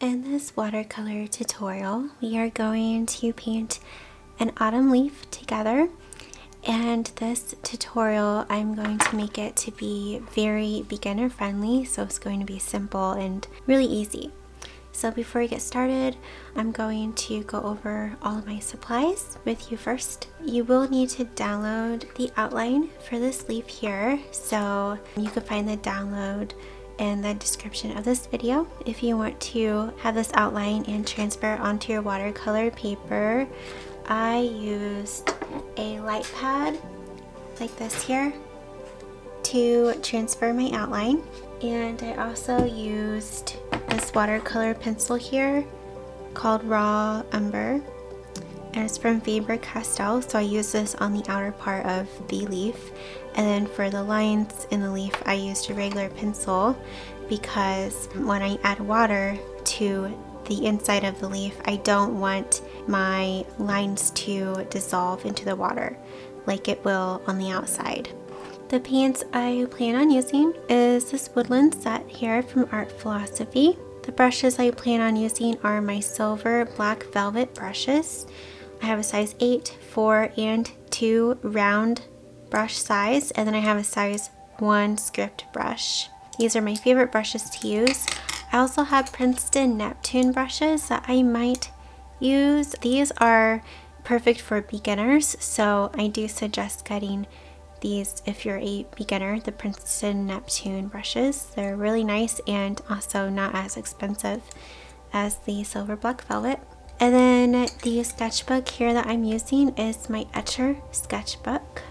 In this watercolor tutorial, we are going to paint an autumn leaf together. And this tutorial, I'm going to make it to be very beginner friendly, so it's going to be simple and really easy. So before we get started, I'm going to go over all of my supplies with you first. You will need to download the outline for this leaf here, so you can find the download in the description of this video. If you want to have this outline and transfer it onto your watercolor paper, I used a light pad like this here to transfer my outline, and I also used this watercolor pencil here called Raw Umber, and it's from Faber-Castell, so I use this on the outer part of the leaf. And then for the lines in the leaf, I used a regular pencil because when I add water to the inside of the leaf, I don't want my lines to dissolve into the water like it will on the outside. The paints I plan on using is this woodland set here from Art Philosophy. The brushes I plan on using are my silver black velvet brushes. I have a size 8, 4, and 2 round brush size, and then I have a size 1 script brush. These are my favorite brushes to use. I also have Princeton Neptune brushes that I might use. These are perfect for beginners, so I do suggest getting these if you're a beginner, the Princeton Neptune brushes. They're really nice and also not as expensive as the silver black velvet. And then the sketchbook here that I'm using is my Etcher sketchbook.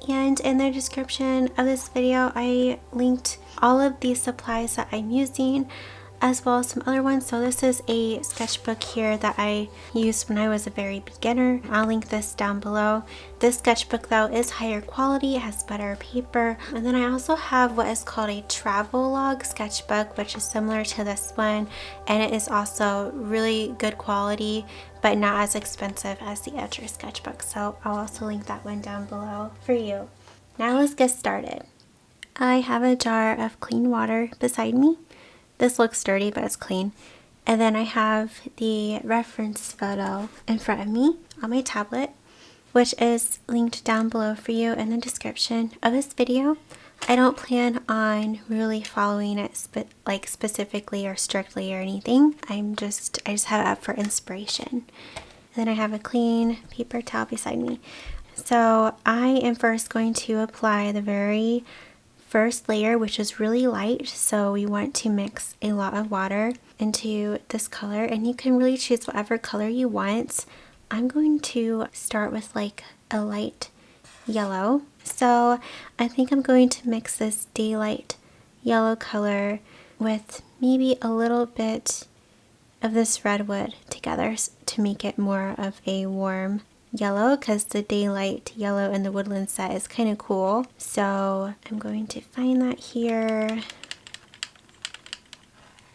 And in the description of this video, I linked all of these supplies that I'm using, as well as some other ones. So this is a sketchbook here that I used when I was a very beginner. I'll link this down below. This sketchbook though is higher quality, it has better paper. And then I also have what is called a travel log sketchbook, which is similar to this one, and it is also really good quality but not as expensive as the Etcher sketchbook. So I'll also link that one down below for you. Now let's get started. I have a jar of clean water beside me. This looks dirty, but it's clean. And then I have the reference photo in front of me on my tablet, which is linked down below for you in the description of this video. I don't plan on really following it specifically or strictly or anything. I just have it up for inspiration. And then I have a clean paper towel beside me. So I am first going to apply the very first layer, which is really light, so we want to mix a lot of water into this color, and you can really choose whatever color you want. I'm going to start with like a light yellow, so I think I'm going to mix this daylight yellow color with maybe a little bit of this redwood together to make it more of a warm yellow, because the daylight yellow in the woodland set is kind of cool. So I'm going to find that here,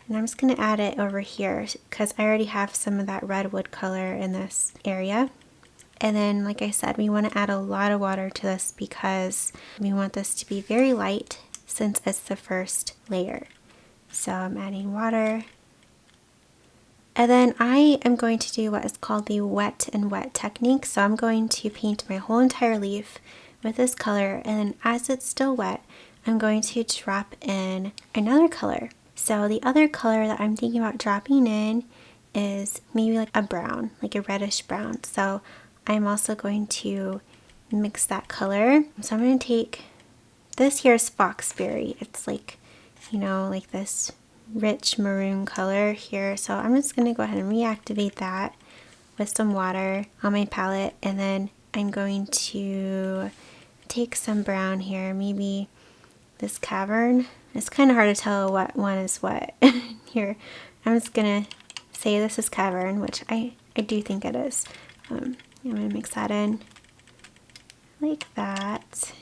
and I'm just going to add it over here because I already have some of that redwood color in this area. And then, like I said, we want to add a lot of water to this because we want this to be very light since it's the first layer. So I'm adding water. And then I am going to do what is called the wet and wet technique. So I'm going to paint my whole entire leaf with this color, and then as it's still wet, I'm going to drop in another color. So the other color that I'm thinking about dropping in is maybe like a brown, like a reddish brown. So I'm also going to mix that color. So I'm going to take, this here is Foxberry. It's like, you know, like this rich maroon color here. So I'm just going to go ahead and reactivate that with some water on my palette, and then I'm going to take some brown here, maybe this Cavern. It's kind of hard to tell what one is what here. I'm just going to say this is Cavern, which I do think it is. I'm going to mix that in like that.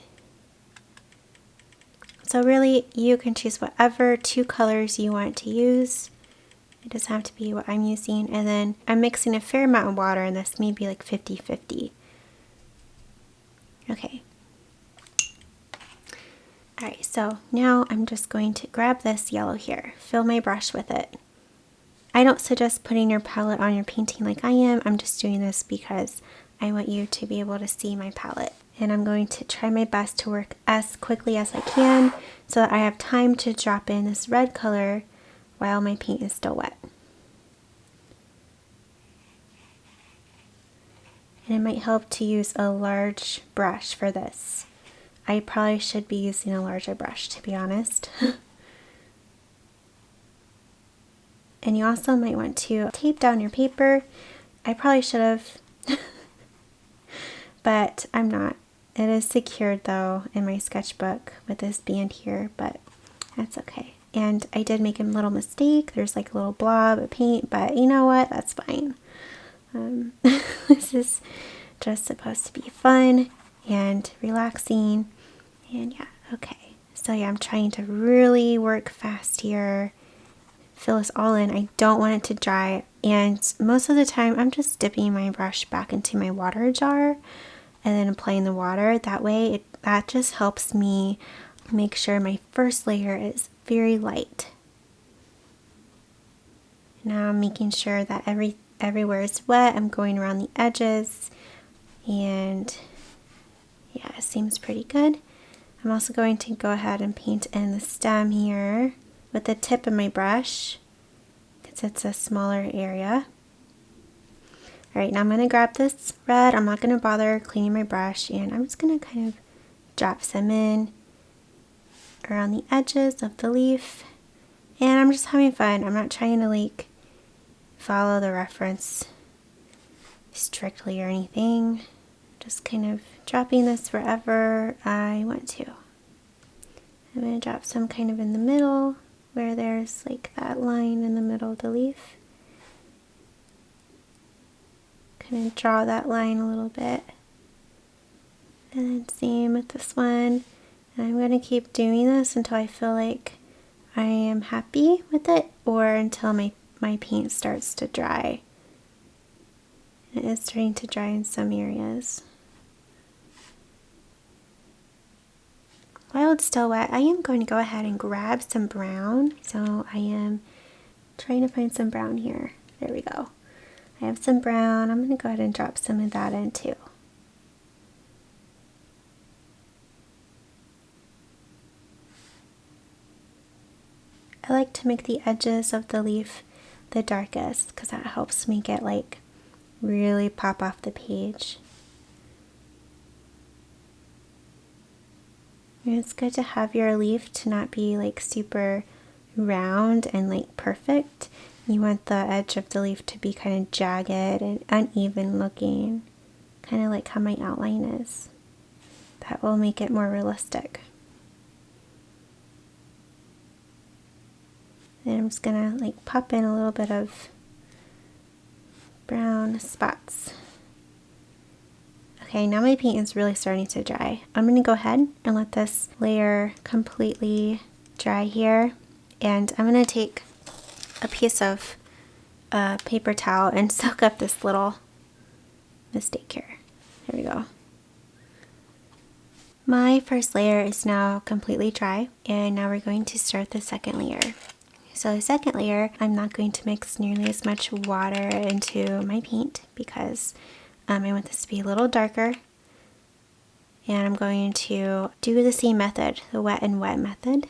So really, you can choose whatever 2 colors you want to use. It doesn't have to be what I'm using. And then I'm mixing a fair amount of water in this, maybe like 50-50. Okay. Alright, so now I'm just going to grab this yellow here, fill my brush with it, I don't suggest putting your palette on your painting like I am. I'm just doing this because I want you to be able to see my palette. And I'm going to try my best to work as quickly as I can so that I have time to drop in this red color while my paint is still wet. And it might help to use a large brush for this. I probably should be using a larger brush, to be honest. And you also might want to tape down your paper. I probably should have, but I'm not. It is secured though in my sketchbook with this band here, but that's okay. And I did make a little mistake. There's like a little blob of paint, but you know what? That's fine. This is just supposed to be fun and relaxing. And yeah, okay. So yeah, I'm trying to really work fast here. Fill this all in. I don't want it to dry. And most of the time, I'm just dipping my brush back into my water jar and then applying the water. That way, that just helps me make sure my first layer is very light. Now I'm making sure that everywhere is wet. I'm going around the edges, and yeah, it seems pretty good. I'm also going to go ahead and paint in the stem here with the tip of my brush because it's a smaller area. Alright, now I'm going to grab this red. I'm not going to bother cleaning my brush, and I'm just going to kind of drop some in around the edges of the leaf. And I'm just having fun. I'm not trying to like follow the reference strictly or anything. Just kind of dropping this wherever I want to. I'm going to drop some kind of in the middle where there's like that line in the middle of the leaf. Kind of draw that line a little bit. And then same with this one. And I'm going to keep doing this until I feel like I am happy with it, or until my paint starts to dry. It is starting to dry in some areas. While it's still wet, I am going to go ahead and grab some brown. So I am trying to find some brown here. There we go. I have some brown. I'm going to go ahead and drop some of that in too. I like to make the edges of the leaf the darkest because that helps make it like really pop off the page. And it's good to have your leaf to not be like super round and like perfect. You want the edge of the leaf to be kind of jagged and uneven looking, kind of like how my outline is. That will make it more realistic. And I'm just gonna like pop in a little bit of brown spots. Okay, now my paint is really starting to dry. I'm gonna go ahead and let this layer completely dry here. And I'm gonna take a piece of paper towel and soak up this little mistake here. There we go. My first layer is now completely dry, and now we're going to start the second layer. So the second layer, I'm not going to mix nearly as much water into my paint because I want this to be a little darker. And I'm going to do the same method, the wet and wet method.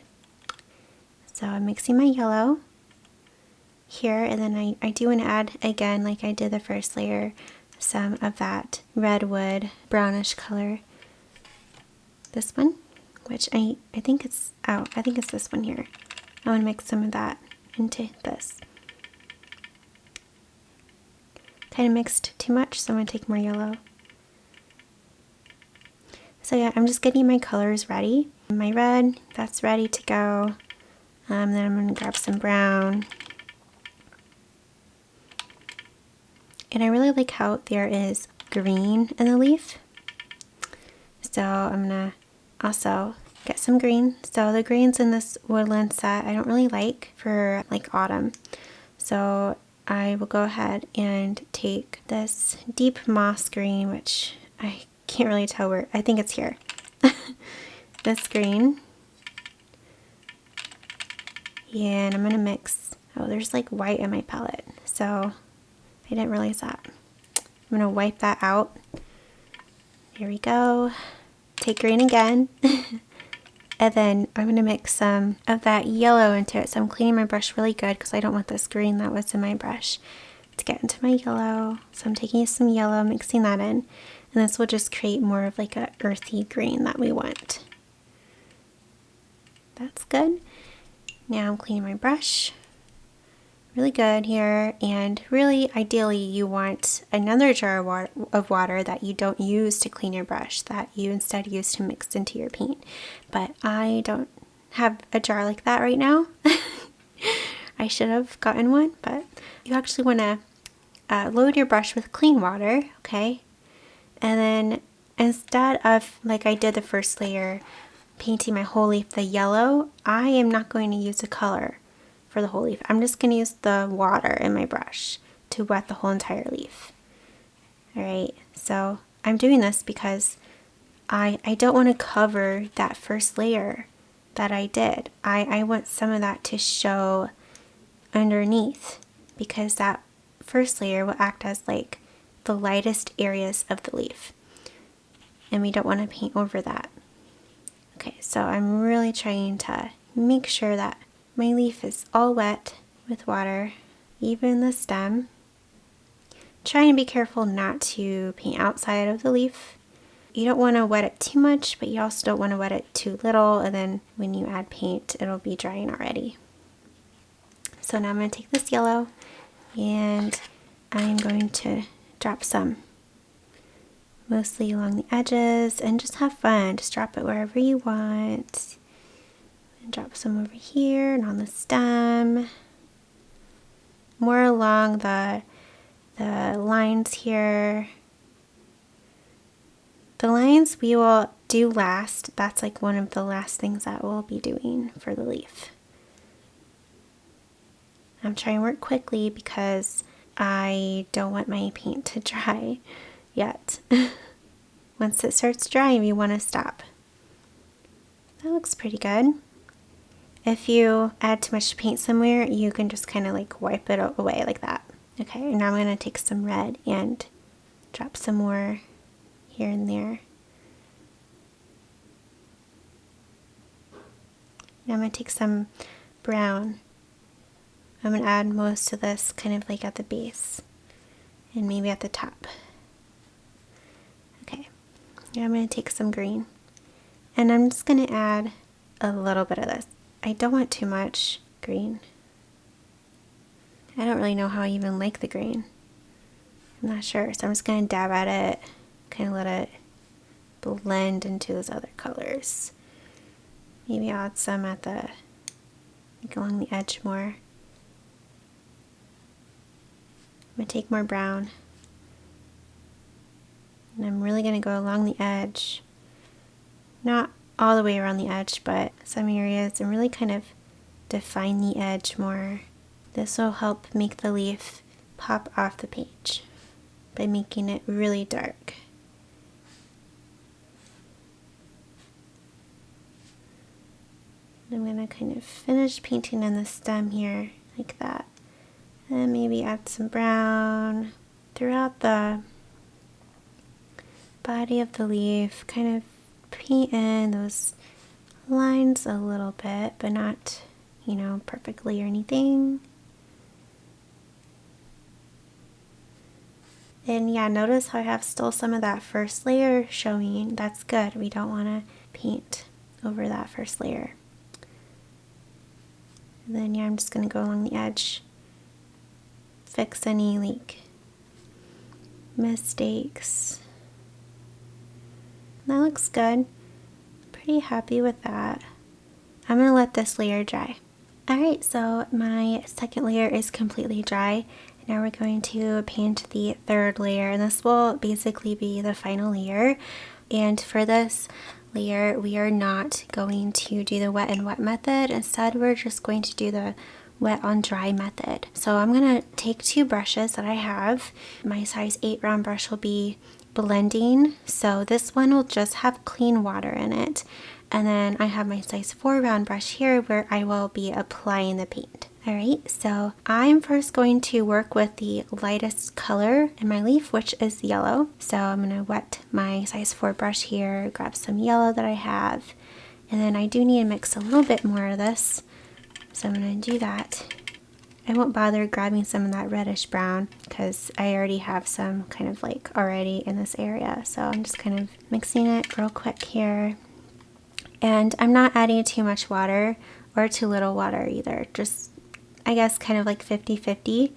So I'm mixing my yellow here, and then I do want to add again, like I did the first layer, some of that redwood brownish color. This one, which I think it's this one here. I want to mix some of that into this. Kind of mixed too much, so I'm going to take more yellow. So yeah, I'm just getting my colors ready. My red, that's ready to go. Then I'm going to grab some brown. And I really like how there is green in the leaf. So I'm going to also get some green. So the greens in this woodland set I don't really like for like autumn. So I will go ahead and take this deep moss green, which I can't really tell where, I think it's here. This green. And I'm going to mix Oh, there's like white in my palette, so I didn't realize that. I'm gonna wipe that out. Here we go. Take green again. And then I'm gonna mix some of that yellow into it. So I'm cleaning my brush really good because I don't want this green that was in my brush to get into my yellow. So I'm taking some yellow, mixing that in. And this will just create more of like a earthy green that we want. That's good. Now I'm cleaning my brush really good here, and really ideally you want another jar of water that you don't use to clean your brush, that you instead use to mix into your paint. But I don't have a jar like that right now. I should have gotten one, but you actually want to load your brush with clean water, okay? And then instead of, like I did the first layer, painting my whole leaf the yellow, I am not going to use a color for the whole leaf. I'm just going to use the water in my brush to wet the whole entire leaf. Alright, so I'm doing this because I don't want to cover that first layer that I did. I want some of that to show underneath, because that first layer will act as like the lightest areas of the leaf, and we don't want to paint over that. Okay, so I'm really trying to make sure that my leaf is all wet with water, even the stem. Trying to be careful not to paint outside of the leaf. You don't want to wet it too much, but you also don't want to wet it too little, and then when you add paint, it'll be drying already. So now I'm going to take this yellow and I'm going to drop some, mostly along the edges, and just have fun. Just drop it wherever you want. And drop some over here and on the stem. More along the lines here. The lines we will do last. That's like one of the last things that we'll be doing for the leaf. I'm trying to work quickly because I don't want my paint to dry yet. Once it starts drying, you want to stop. That looks pretty good. If you add too much paint somewhere, you can just kind of like wipe it away like that. Okay, now I'm going to take some red and drop some more here and there. Now I'm going to take some brown. I'm going to add most of this kind of like at the base and maybe at the top. Okay, now I'm going to take some green and I'm just going to add a little bit of this. I don't want too much green. I don't really know how I even like the green. I'm not sure, so I'm just going to dab at it, kind of let it blend into those other colors. Maybe I'll add some at the, like along the edge more. I'm going to take more brown. And I'm really going to go along the edge. Not all the way around the edge, but some areas, and really kind of define the edge more. This will help make the leaf pop off the page by making it really dark. I'm going to kind of finish painting in the stem here, like that. And maybe add some brown throughout the body of the leaf, kind of paint in those lines a little bit, but not, perfectly or anything. And yeah, notice how I have still some of that first layer showing. That's good. We don't want to paint over that first layer. And then yeah, I'm just going to go along the edge, fix any mistakes. That looks good. Pretty happy with that. I'm going to let this layer dry. Alright, so my second layer is completely dry. Now we're going to paint the third layer, and this will basically be the final layer. And for this layer, we are not going to do the wet and wet method. Instead, we're just going to do the wet on dry method. So I'm going to take two brushes that I have. My size 8 round brush will be blending, so this one will just have clean water in it. And then I have my size 4 round brush here where I will be applying the paint. Alright, so I'm first going to work with the lightest color in my leaf, which is yellow. So I'm going to wet my size 4 brush here, grab some yellow that I have, and then I do need to mix a little bit more of this. So I'm going to do that. I won't bother grabbing some of that reddish brown because I already have some kind of like already in this area. So I'm just kind of mixing it real quick here. And I'm not adding too much water or too little water either. Just, I guess, kind of like 50-50.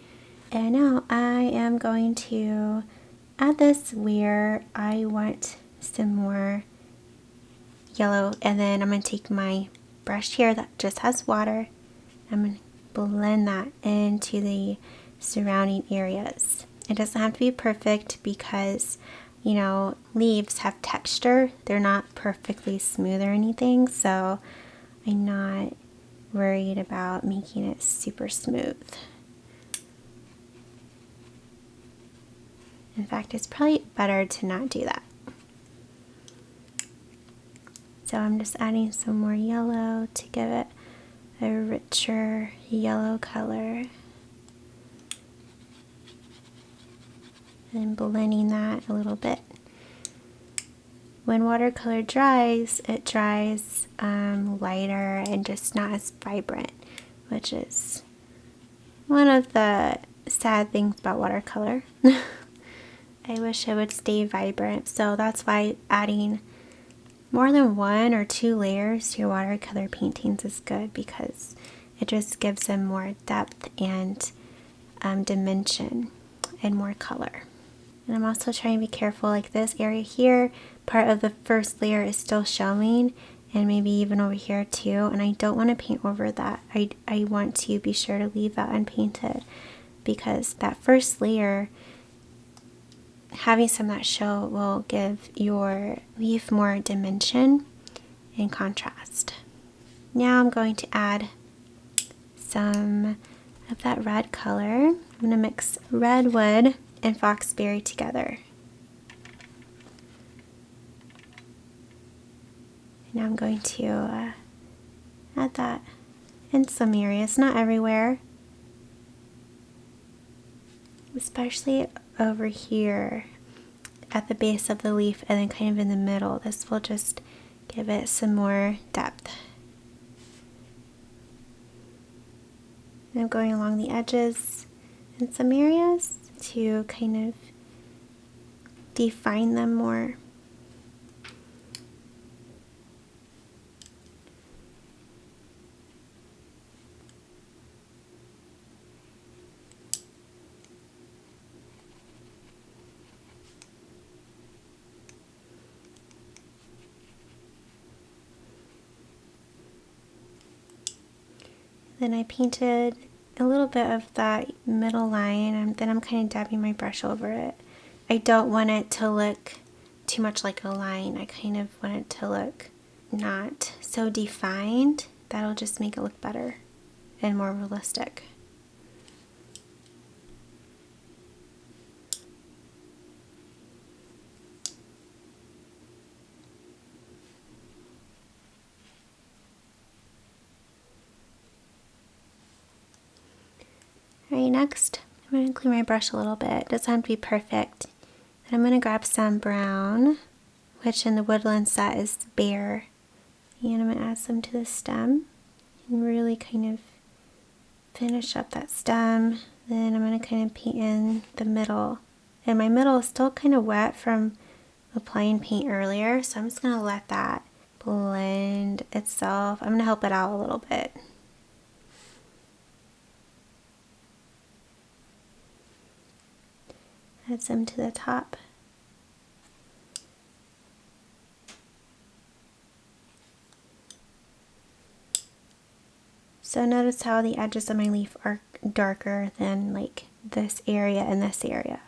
And now I am going to add this where I want some more yellow. And then I'm going to take my brush here that just has water. I'm going to blend that into the surrounding areas. It doesn't have to be perfect because, you know, leaves have texture. They're not perfectly smooth or anything, so I'm not worried about making it super smooth. In fact, it's probably better to not do that. So I'm just adding some more yellow to give it a richer yellow color. And blending that a little bit. When watercolor dries, it dries lighter and just not as vibrant, which is one of the sad things about watercolor. I wish it would stay vibrant, so that's why adding more than 1 or 2 layers to your watercolor paintings is good, because it just gives them more depth and dimension and more color. And I'm also trying to be careful, like this area here, part of the first layer is still showing, and maybe even over here too, and I don't want to paint over that. I want to be sure to leave that unpainted, because that first layer, having some of that show will give your leaf more dimension and contrast. Now I'm going to add some of that red color. I'm going to mix redwood and foxberry together. Now I'm going to add that in some areas, not everywhere, especially over here at the base of the leaf and then kind of in the middle. This will just give it some more depth. And I'm going along the edges in some areas to kind of define them more. Then I painted a little bit of that middle line, and then I'm kind of dabbing my brush over it. I don't want it to look too much like a line. I kind of want it to look not so defined. That'll just make it look better and more realistic. Alright, next I'm going to clean my brush a little bit. It doesn't have to be perfect. Then I'm going to grab some brown, which in the woodland set is bare, and I'm going to add some to the stem and really kind of finish up that stem. Then I'm going to kind of paint in the middle, and my middle is still kind of wet from applying paint earlier, so I'm just going to let that blend itself. I'm going to help it out a little bit. Add some to the top. So notice how the edges of my leaf are darker than like this area and this area.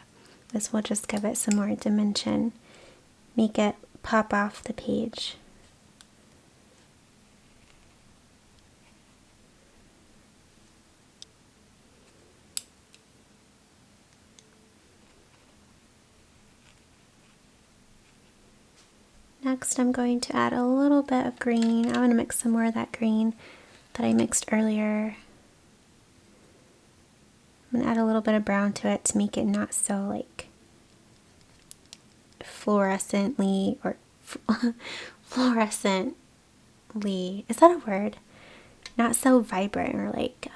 This will just give it some more dimension, make it pop off the page. Next I'm going to add a little bit of green. I'm going to mix some more of that green that I mixed earlier. I'm gonna add a little bit of brown to it to make it not so like fluorescently or fluorescently, is that a word? Not so vibrant or like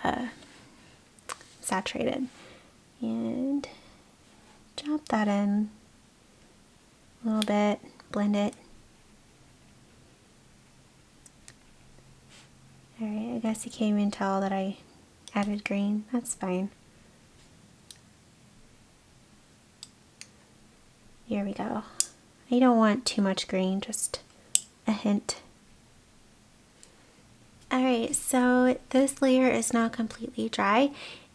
saturated. And drop that in a little bit, blend it. Alright, I guess you can't even tell that I added green. That's fine. Here we go. I don't want too much green, just a hint. Alright, so this layer is now completely dry,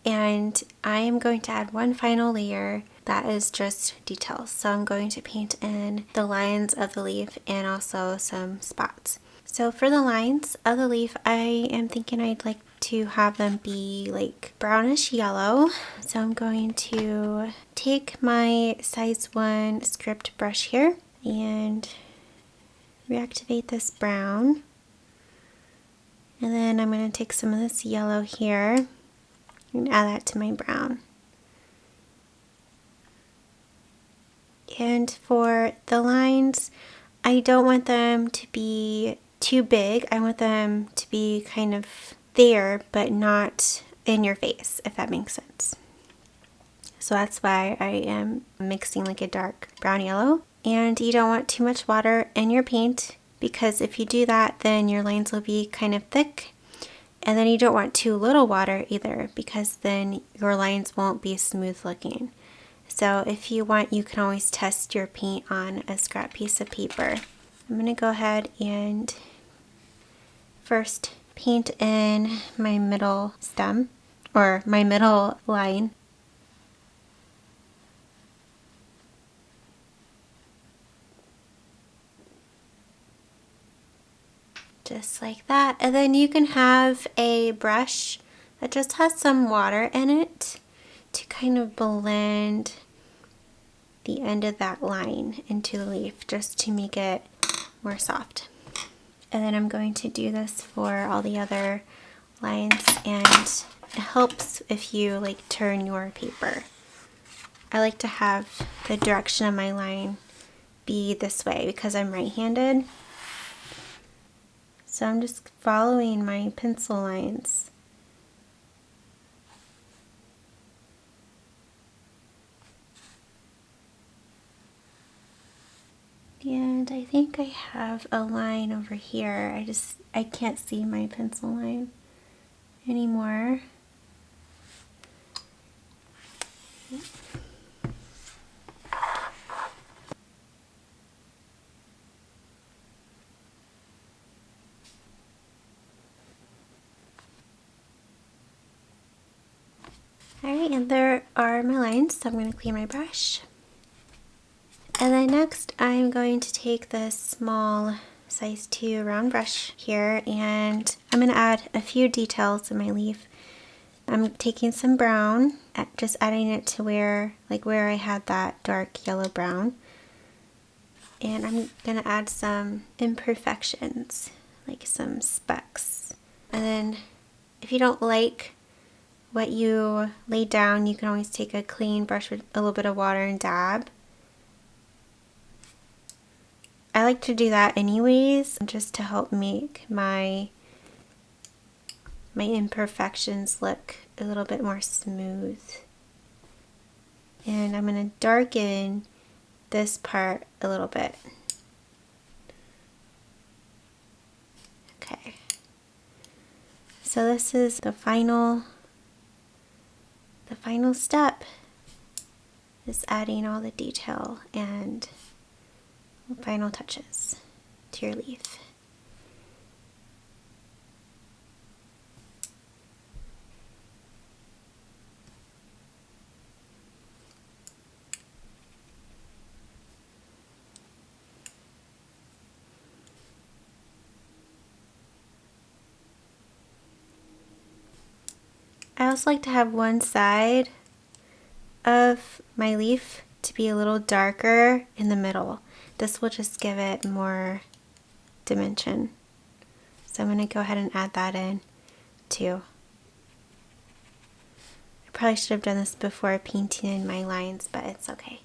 and I am going to add one final layer that is just details. So I'm going to paint in the lines of the leaf and also some spots. So for the lines of the leaf, I am thinking I'd like to have them be like brownish yellow. So I'm going to take my size 1 script brush here and reactivate this brown. And then I'm going to take some of this yellow here and add that to my brown. And for the lines, I don't want them to be too big. I want them to be kind of there, but not in your face, if that makes sense. So that's why I am mixing like a dark brown yellow. And you don't want too much water in your paint, because if you do that, then your lines will be kind of thick. And then you don't want too little water either, because then your lines won't be smooth looking. So if you want, you can always test your paint on a scrap piece of paper. I'm going to go ahead and first paint in my middle stem, or my middle line. Just like that. And then you can have a brush that just has some water in it to kind of blend the end of that line into the leaf, just to make it more soft. And then I'm going to do this for all the other lines, and it helps if you like turn your paper. I like to have the direction of my line be this way because I'm right-handed. So I'm just following my pencil lines. And I think I have a line over here. I can't see my pencil line anymore. Alright, and there are my lines, so I'm going to clean my brush. And then next I'm going to take this small size 2 round brush here, and I'm going to add a few details in my leaf. I'm taking some brown, just adding it to where I had that dark yellow brown. And I'm going to add some imperfections, like some specks. And then if you don't like what you laid down, you can always take a clean brush with a little bit of water and dab. I like to do that anyways, just to help make my imperfections look a little bit more smooth. And I'm going to darken this part a little bit. Okay. So this is the final step, is adding all the detail and final touches to your leaf. I also like to have one side of my leaf to be a little darker in the middle. This will just give it more dimension. So I'm going to go ahead and add that in too. I probably should have done this before painting in my lines, but it's okay.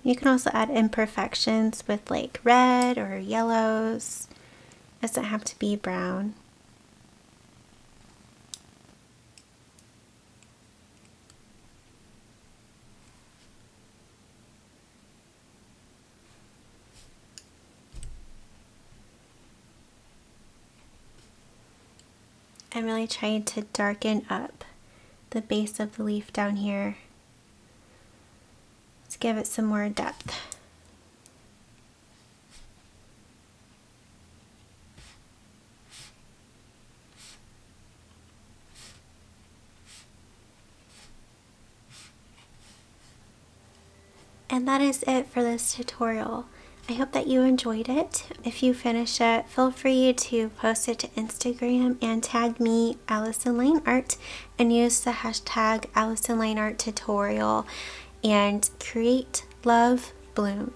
You can also add imperfections with like red or yellows. It doesn't have to be brown. I'm really trying to darken up the base of the leaf down here to give it some more depth. And that is it for this tutorial. I hope that you enjoyed it. If you finish it, feel free to post it to Instagram and tag me, Allison Lane Art, and use the hashtag Allison Lane Art Tutorial and create, love, bloom.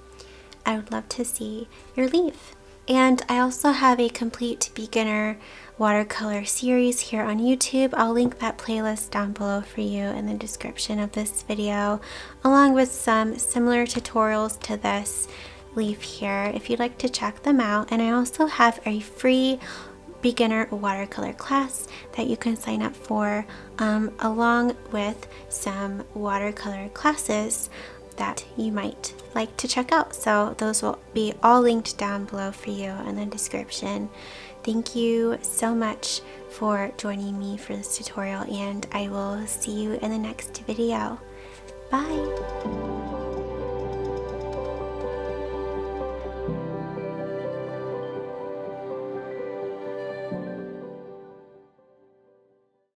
I would love to see your leaf. And I also have a complete beginner watercolor series here on YouTube. I'll link that playlist down below for you in the description of this video, along with some similar tutorials to this leaf here if you'd like to check them out. And I also have a free beginner watercolor class that you can sign up for, along with some watercolor classes that you might like to check out. So those will be all linked down below for you in the description. Thank you so much for joining me for this tutorial, and I will see you in the next video. Bye!